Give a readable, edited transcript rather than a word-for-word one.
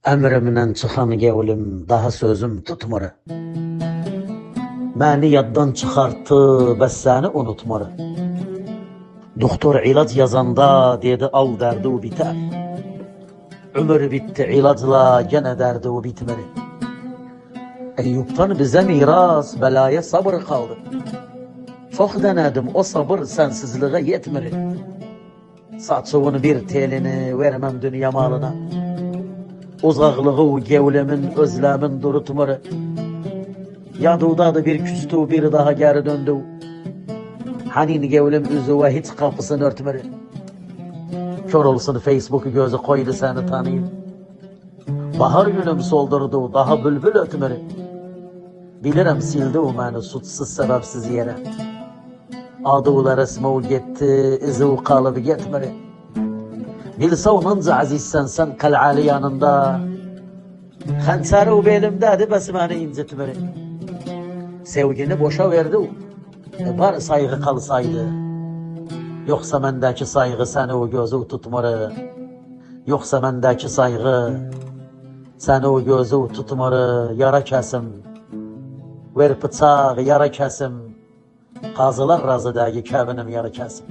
Emrimden çıkan gevlim daha sözüm tutmuru. Məni yaddan çıkarttı, bəs səni unutmuru. Doktor ilaç yazanda dedi al derdi o biter. Ömür bitti ilacla gene derdi o bitmedi. Eyyub'tan bize miras belaya sabır kaldı. Çok denedim o sabır sensizliğe yetmedi. Saçığın bir telini vermem dünya malına. Uzaklığı gevlemin özlemin durutmuru. Yadudadı bir küstü bir daha geri döndü. Hanin gevlim üzüve hiç kapısını örtmedi. Kör olsun Facebook'u gözü koydu seni tanıyıp. Bahar günüm soldurdu daha bülbül ötmeri. Bilirim sildi o məni suçsuz sebepsiz yere. Adılar resmi gitti, izi o kalıp gitmeri. Bilse onunca azizsen sen kal'ali yanında. Hançeri o belimdədi bəs məni incitmeri. Sevgini boşa verdi o. Var saygı kalsaydı. Yoksa mendeki saygı seni o gözü tutmuru. Yoksa mendeki saygı seni o gözü tutmuru. Yara kesim. Ver bıçağı yara kesim. Qazılar razı dəgi kəbinim yara kesim.